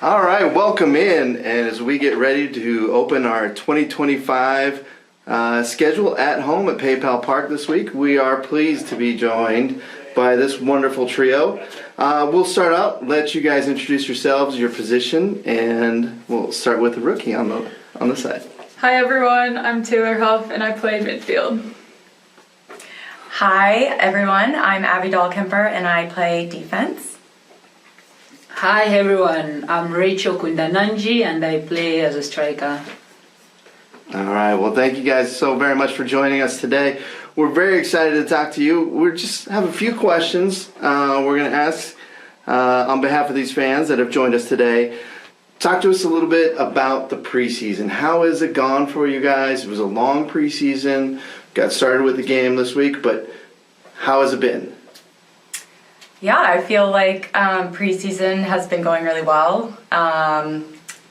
All right, welcome in. And as we get ready to open our 2025 schedule at home at PayPal Park this week, we are pleased to be joined by this wonderful trio. We'll start out, let you guys introduce yourselves, your position, and we'll start with the rookie on the side. Hi everyone, I'm Taylor Huff and I play midfield. Hi everyone, I'm Abby Dahlkemper and I play defense. Hi everyone, I'm Racheal Kundananji and I play as a striker. All right, well thank you guys so very much for joining us today. We're very excited to talk to you. We just have a few questions we're going to ask on behalf of these fans that have joined us today. Talk to us a little bit about the preseason. How has it gone for you guys? It was a long preseason. Got started with the game this week, but how has it been? Yeah, I feel like preseason has been going really well.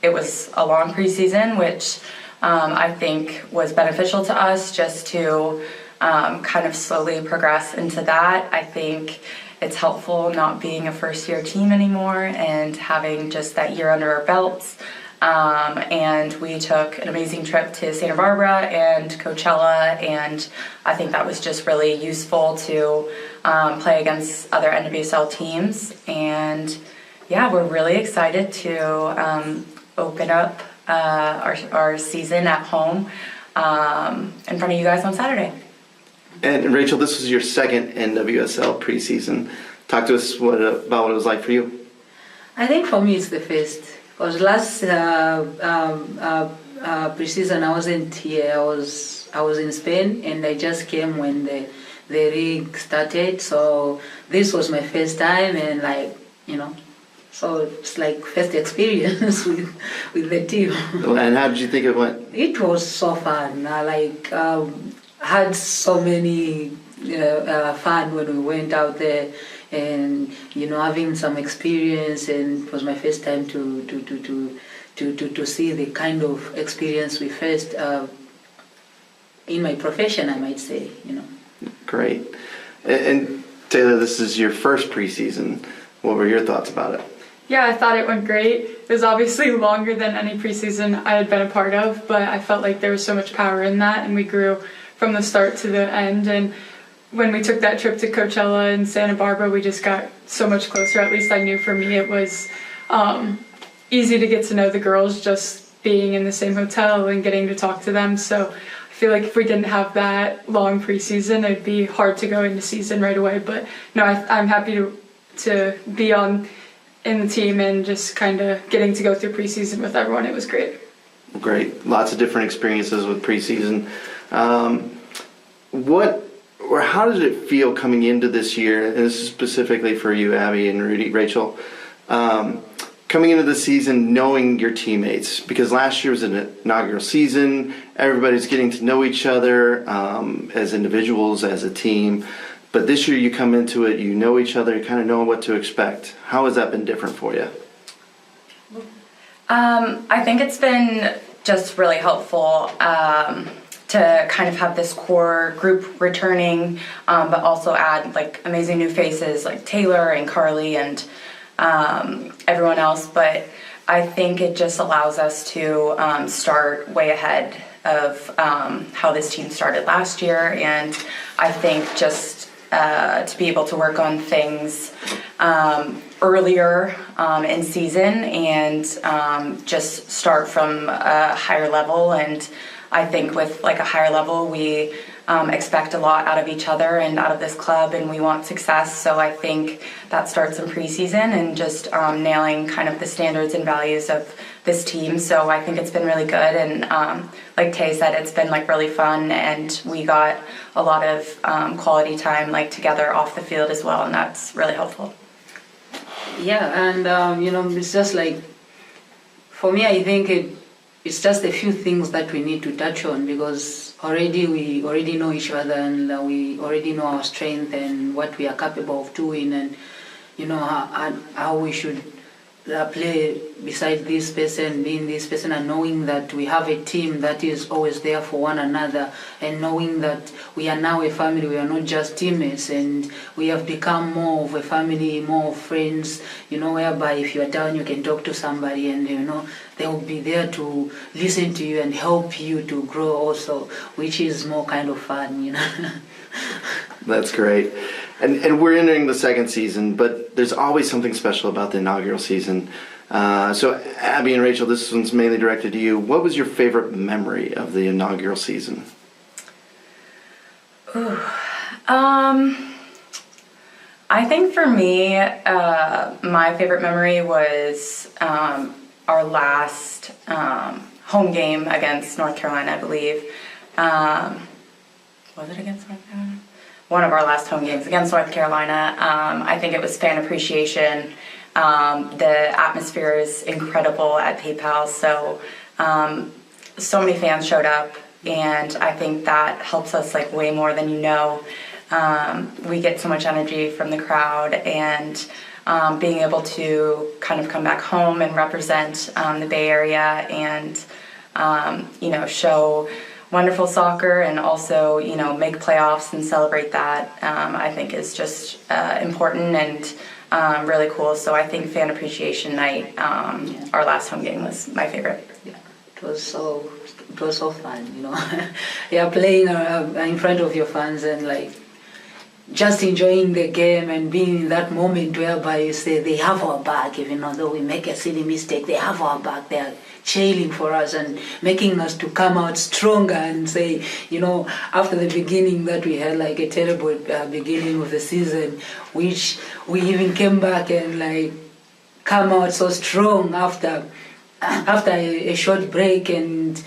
It was a long preseason, which I think was beneficial to us just to kind of slowly progress into that. I think it's helpful not being a first-year team anymore and having just that year under our belts. And we took an amazing trip to Santa Barbara and Coachella, and I think that was just really useful to play against other NWSL teams. And yeah, we're really excited to open up our season at home in front of you guys on Saturday. And Racheal, this was your second NWSL preseason. Talk to us about what it was like for you. I think for me it's the first. Because last preseason I wasn't here. I was in Spain and I just came when the league started. So this was my first time and so it's like first experience with the team. And how did you think it went? It was so fun. Had so many fun when we went out there, and having some experience, and it was my first time to see the kind of experience we faced in my profession, I might say. Great. And Taylor, this is your first preseason. What were your thoughts about it? Yeah, I thought it went great. It was obviously longer than any preseason I had been a part of, but I felt like there was so much power in that, and we grew from the start to the end. And when we took that trip to Coachella and Santa Barbara, we just got so much closer. At least I knew for me it was easy to get to know the girls just being in the same hotel and getting to talk to them. So I feel like if we didn't have that long preseason, it'd be hard to go into season right away. But no, I'm happy to be in the team and just kind of getting to go through preseason with everyone. It was great. Great. Lots of different experiences with preseason. How did it feel coming into this year, and this is specifically for you, Abby and Racheal, coming into the season knowing your teammates? Because last year was an inaugural season, everybody's getting to know each other as individuals, as a team. But this year you come into it, you know each other, you kind of know what to expect. How has that been different for you? I think it's been just really helpful to kind of have this core group returning, but also add like amazing new faces like Taylor and Carly and everyone else. But I think it just allows us to start way ahead of how this team started last year. And I think just to be able to work on things earlier in season and just start from a higher level. And I think with like a higher level, we expect a lot out of each other and out of this club, and we want success. So I think that starts in preseason and just nailing kind of the standards and values of this team. So I think it's been really good, and like Tay said, it's been like really fun, and we got a lot of quality time like together off the field as well, and that's really helpful. Yeah, and it's just like, for me, I think it's just a few things that we need to touch on, because we already know each other, and we already know our strength and what we are capable of doing, and how we should play beside this person, being this person, and knowing that we have a team that is always there for one another, and knowing that we are now a family, we are not just teammates, and we have become more of a family, more of friends, whereby if you are down, you can talk to somebody, and they will be there to listen to you and help you to grow also, which is more kind of fun. That's great. And we're entering the second season, but there's always something special about the inaugural season. So Abby and Rachel, this one's mainly directed to you. What was your favorite memory of the inaugural season? Ooh. I think for me, my favorite memory was our last home game against North Carolina, I believe. Was it against North Carolina? One of our last home games against North Carolina. I think it was fan appreciation. The atmosphere is incredible at PayPal, so many fans showed up, and I think that helps us like way more than you know. We get so much energy from the crowd, and being able to kind of come back home and represent the Bay Area and show wonderful soccer and also make playoffs and celebrate that, I think is just important and really cool. So I think fan appreciation night, our last home game, was my favorite. Yeah, it was so fun, Yeah, playing in front of your fans and like just enjoying the game and being in that moment whereby you say they have our back, even though we make a silly mistake, they have our back. They are cheering for us and making us to come out stronger and say, after the beginning that we had like a terrible beginning of the season, which we even came back and like come out so strong after a short break and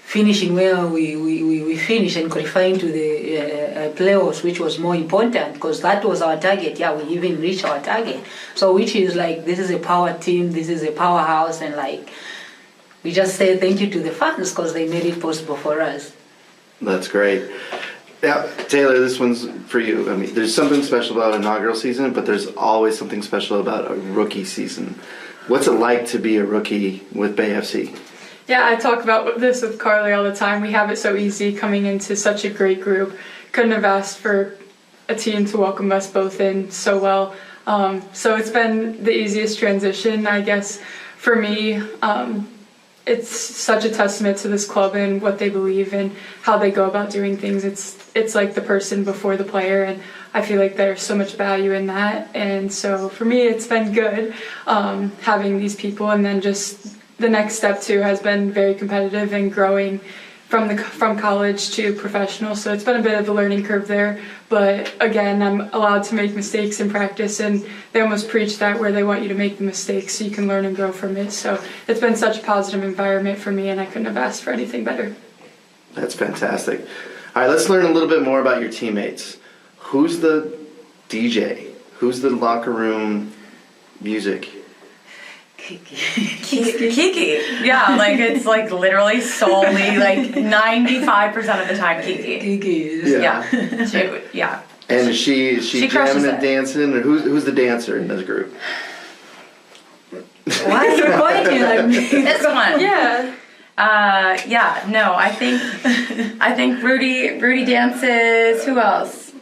finishing where we finished and qualifying to the playoffs, which was more important because that was our target. Yeah, we even reached our target. So which is like, this is a power team, this is a powerhouse, and like, we just say thank you to the fans because they made it possible for us. That's great. Now, Taylor, this one's for you. I mean, there's something special about inaugural season, but there's always something special about a rookie season. What's it like to be a rookie with Bay FC? Yeah, I talk about this with Carly all the time. We have it so easy coming into such a great group. Couldn't have asked for a team to welcome us both in so well. So it's been the easiest transition, I guess, for me. It's such a testament to this club and what they believe and how they go about doing things. It's like the person before the player, and I feel like there's so much value in that. And so for me, it's been good having these people, and then just the next step too has been very competitive and growing from college to professional. So it's been a bit of a learning curve there, but again, I'm allowed to make mistakes in practice, and they almost preach that where they want you to make the mistakes so you can learn and grow from it. So it's been such a positive environment for me, and I couldn't have asked for anything better. That's fantastic. All right, let's learn a little bit more about your teammates. Who's the DJ? Who's the locker room music? Kiki. Yeah, like it's like literally solely like 95% of the time Kiki. Kiki is. Yeah. Yeah. And is she crushes jamming and it. dancing, or who's the dancer in this group? Why are you pointing at me? This one. Yeah. No, I think Rudy dances. Who else?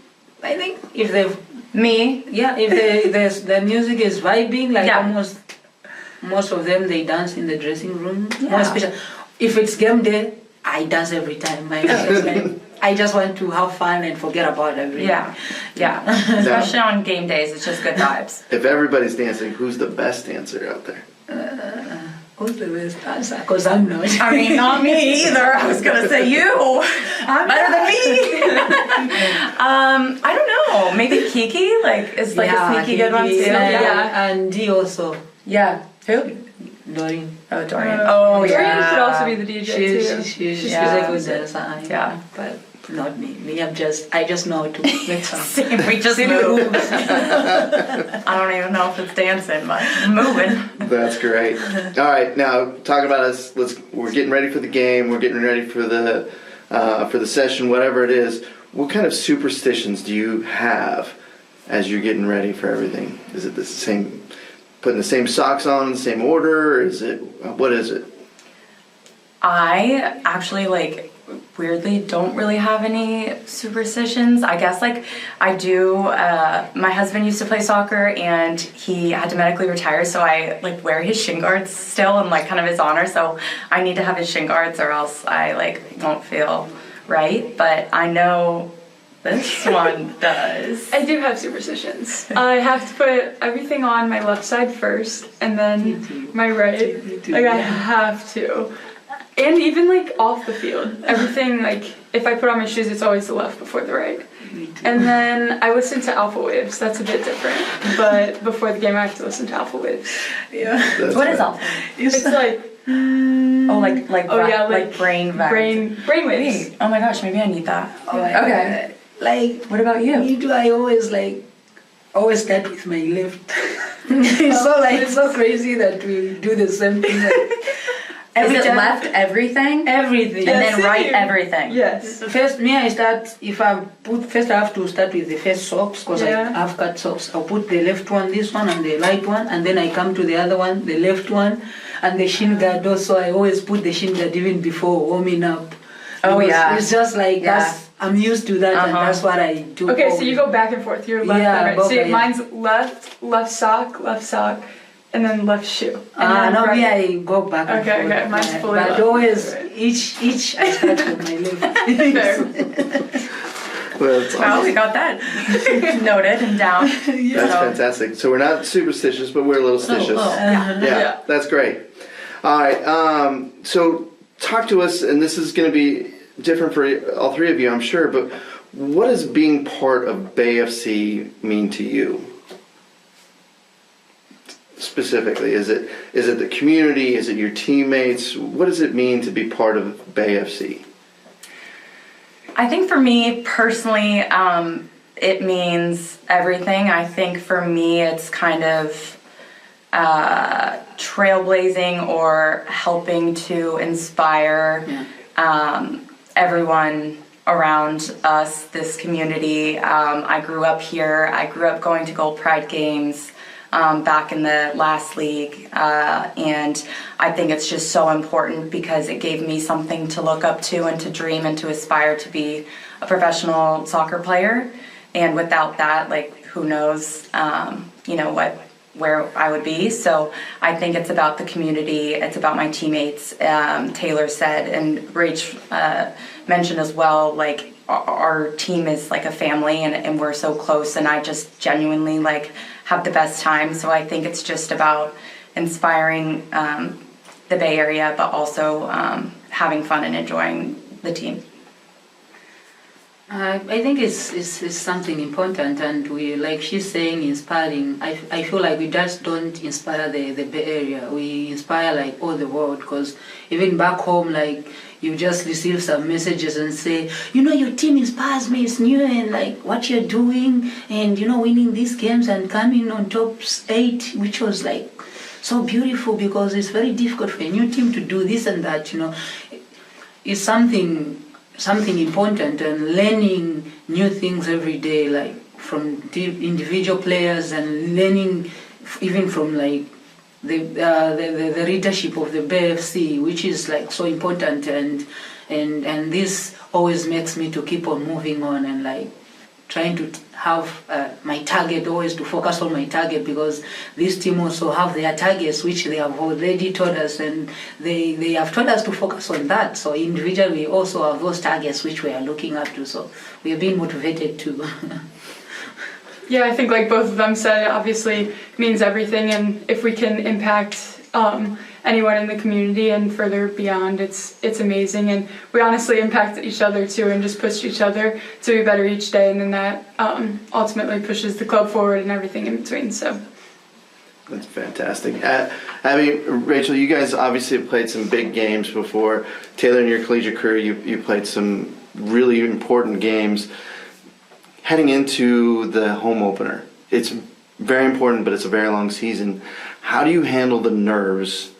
I think if they, Me. if the music is vibing, like Yeah. almost most of them they dance in the dressing room. Yeah. More special. If it's game day, I dance every time. I just want to have fun and forget about everything. Yeah. Especially on game days, it's just good vibes. If everybody's dancing, who's the best dancer out there? Who's the best dancer? Because I'm not. I mean, not me either. I was gonna say you. Better than me. I don't know. Maybe Kiki, is like a sneaky good one too. Yeah, and Dee also. Yeah. Who? Doreen. Oh, Dorian. Dorian could also be the DJ too. She's Yeah. a good dancer. Yeah. But not me. I just know how to make some. Same, we just move. I don't even know if it's dancing, but moving. That's great. All right, now talk about us. We're getting ready for the game. We're getting ready for the session, whatever it is. What kind of superstitions do you have as you're getting ready for everything? Is it the same putting the same socks on in the same order? What is it? I actually weirdly don't really have any superstitions. I guess I do. My husband used to play soccer and he had to medically retire, so I wear his shin guards still in kind of his honor. So I need to have his shin guards or else I won't feel right. But I know this one does. I do have superstitions. I have to put everything on my left side first and then my right. I have to. And even off the field, everything if I put on my shoes, it's always the left before the right. And then I listen to alpha waves. That's a bit different, but before the game, I have to listen to alpha waves. Yeah. What is alpha? It's brain waves. Oh my gosh, maybe I need that. Okay. What about you? Me too. I always start with my left. It's so crazy that we do the same thing. Is it left everything? Everything. And then right everything? Yes. First, I have to start with the first socks because I have cut socks. I'll put the left one, this one, and the right one, and then I come to the other one, the left one, and the shin guard also. I always put the shin guard even before warming up. Oh yeah. It's just I'm used to that, and that's what I do. Okay, so you go back and forth. You're left and right. See, mine's left sock, and then left shoe. And no, me I go back and forth. Okay, mine's fully but left. always, each I start with my left. Well, that's Well, we got that noted and down. That's fantastic. So we're not superstitious, but we're a little stitious. Yeah, that's great. All right, so talk to us, and this is going to be different for all three of you, I'm sure, but what does being part of Bay FC mean to you? Specifically, is it the community? Is it your teammates? What does it mean to be part of Bay FC? I think for me personally, it means everything. I think for me, it's kind of trailblazing or helping to inspire everyone around us, this community. I grew up here. I grew up going to Gold Pride games. Back in the last league, and I think it's just so important because it gave me something to look up to and to dream and to aspire to be a professional soccer player. And without that, who knows, where I would be. So I think it's about the community. It's about my teammates. Taylor said, and Rach mentioned as well, our team is like a family, and we're so close, and I just genuinely have the best time. So I think it's just about inspiring the Bay Area, but also having fun and enjoying the team. I think it's something important, and we, like she's saying, inspiring. I feel like we just don't inspire the Bay Area. We inspire all the world, because even back home, you just receive some messages and say, your team inspires me, it's new, and what you're doing, and winning these games and coming on top 8, which was so beautiful, because it's very difficult for a new team to do this and that. It's something important, and learning new things every day, from individual players, and learning even from the leadership of the BFC, which is so important, and this always makes me to keep on moving on, and trying to have my target, always to focus on my target, because this team also have their targets, which they have already told us, and they have told us to focus on that. So individually we also have those targets which we are looking up to, so we are being motivated too. Yeah, I think both of them said, it obviously means everything, and if we can impact anyone in the community and further beyond, it's amazing. And we honestly impact each other too, and just push each other to be better each day, and then that ultimately pushes the club forward and everything in between. So that's fantastic. Racheal, you guys obviously have played some big games before. Taylor, in your collegiate career, you played some really important games. Heading into the home opener, it's very important, but it's a very long season. How do you handle the nerves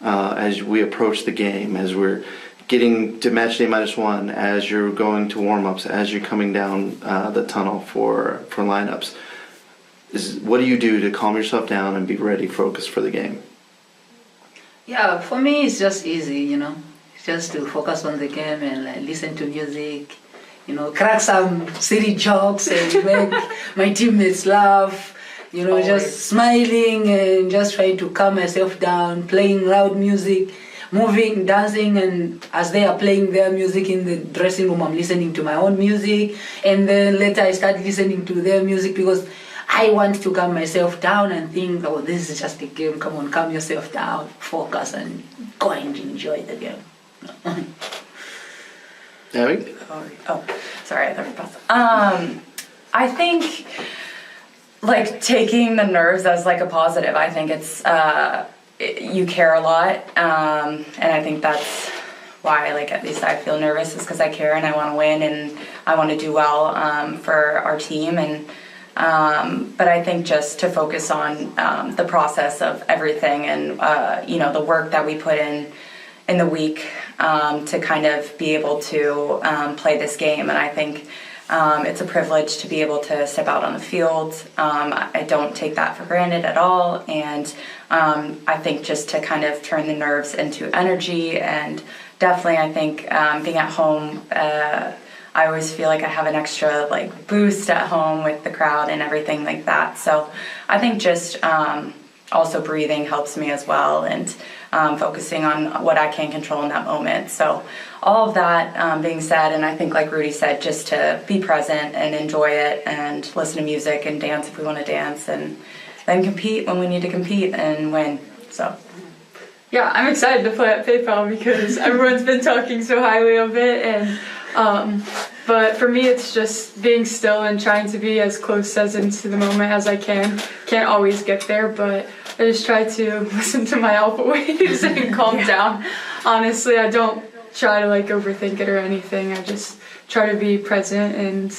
as we approach the game, as we're getting to match day -1, as you're going to warm-ups, as you're coming down the tunnel for lineups? what do you do to calm yourself down and be ready, focused for the game? Yeah, for me it's just easy, just to focus on the game and like, listen to music, crack some silly jokes and make my teammates laugh, Always. just smiling and just trying to calm myself down, playing loud music, moving, dancing, and as they are playing their music in the dressing room, I'm listening to my own music, and then later I start listening to their music because I want to calm myself down and think, oh, this is just a game, come on, calm yourself down, focus, and go and enjoy the game. Abby? Oh, sorry, I thought you paused. I think, like, taking the nerves as, like, a positive. I think it's, you care a lot, and I think that's why, like, at least I feel nervous is because I care and I want to win and I want to do well for our team. And but I think just to focus on the process of everything and, the work that we put in the week to kind of be able to play this game. And I think it's a privilege to be able to step out on the field. I don't take that for granted at all. And I think just to kind of turn the nerves into energy, and definitely I think being at home, I always feel like I have an extra like boost at home with the crowd and everything like that. So I think just also breathing helps me as well, and focusing on what I can control in that moment. So all of that being said, and I think like Rudy said, just to be present and enjoy it and listen to music and dance if we want to dance, and then compete when we need to compete and win. So Yeah, I'm excited to play at PayPal because everyone's been talking so highly of it, and but for me it's just being still and trying to be as close as into the moment as I can. Can't always get there, but I just try to listen to my alpha waves and calm down. Honestly, I don't try to like overthink it or anything. I just try to be present and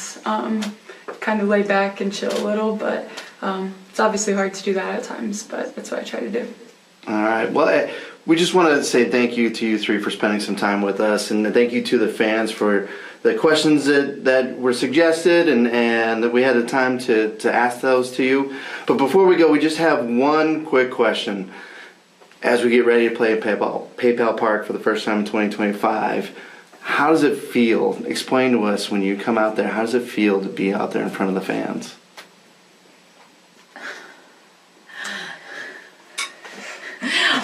kind of lay back and chill a little, but it's obviously hard to do that at times, but that's what I try to do. All right. Well, we just want to say thank you to you three for spending some time with us, and thank you to the fans for the questions that were suggested and that we had the time to ask those to you. But before we go, we just have one quick question. As we get ready to play at PayPal Park for the first time in 2025, how does it feel? Explain to us when you come out there, how does it feel to be out there in front of the fans?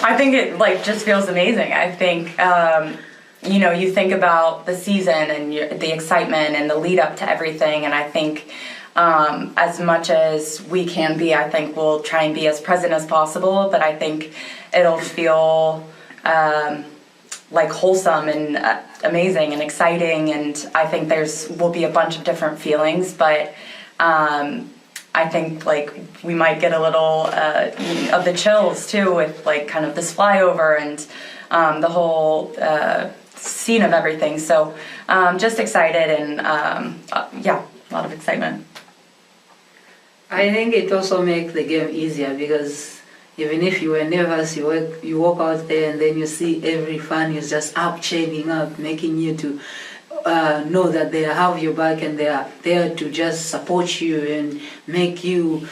I think it like just feels amazing. I think you think about the season and the excitement and the lead up to everything, and I think as much as we can be, I think we'll try and be as present as possible, but I think it'll feel like wholesome and amazing and exciting, and I think will be a bunch of different feelings, but I think like we might get a little of the chills too with like kind of this flyover and the whole scene of everything. So just excited and a lot of excitement. I think it also makes the game easier because even if you were nervous, you walk out there and then you see every fan is just up, cheering up, making you to know that they have your back and they are there to just support you and make you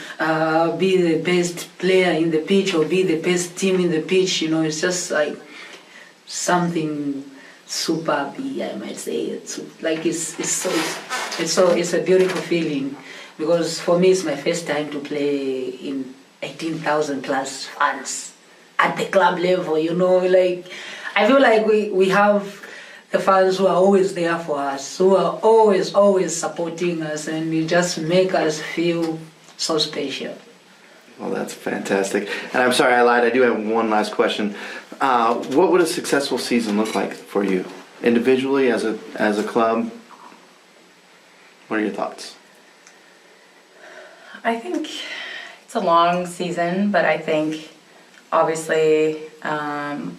be the best player in the pitch or be the best team in the pitch. It's just like something super, I might say. It's like it's a beautiful feeling because for me it's my first time to play in 18,000 plus fans at the club level. Like I feel like we have the fans who are always there for us, who are always supporting us, and you just make us feel so special. Well, that's fantastic. And I'm sorry I lied. I do have one last question. What would a successful season look like for you, individually, as a club? What are your thoughts? I think it's a long season, but I think obviously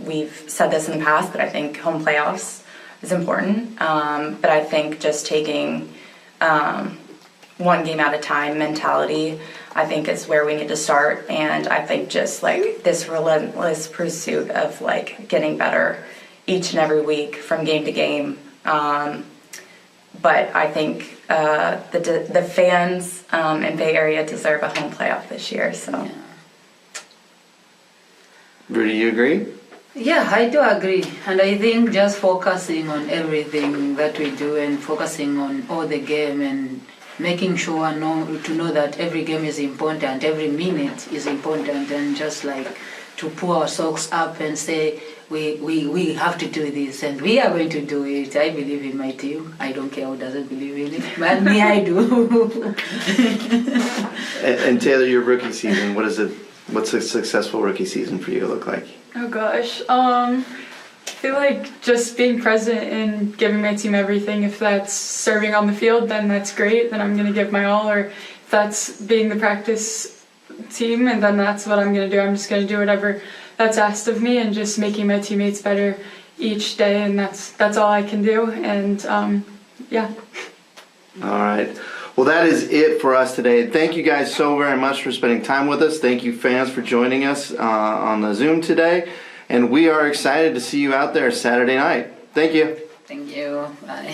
we've said this in the past, but I think home playoffs is important, but I think just taking one game at a time mentality, I think is where we need to start, and I think just like this relentless pursuit of like getting better each and every week from game to game, but I think the fans in Bay Area deserve a home playoff this year. So. Yeah. Rudy, you agree? Yeah, I do agree. And I think just focusing on everything that we do and focusing on all the game and making sure to know that every game is important, every minute is important, and just like to pull our socks up and say, we have to do this and we are going to do it. I believe in my team. I don't care who doesn't believe in it, but me, I do. And Taylor, your rookie season, what's a successful rookie season for you look like? Oh gosh, I feel like just being present and giving my team everything. If that's serving on the field, then that's great. Then I'm gonna give my all. Or if that's being the practice team, and then that's what I'm gonna do. I'm just gonna do whatever that's asked of me, and just making my teammates better each day. And that's all I can do. And yeah. All right. Well, that is it for us today. Thank you guys so very much for spending time with us. Thank you, fans, for joining us on the Zoom today. And we are excited to see you out there Saturday night. Thank you. Thank you. Bye.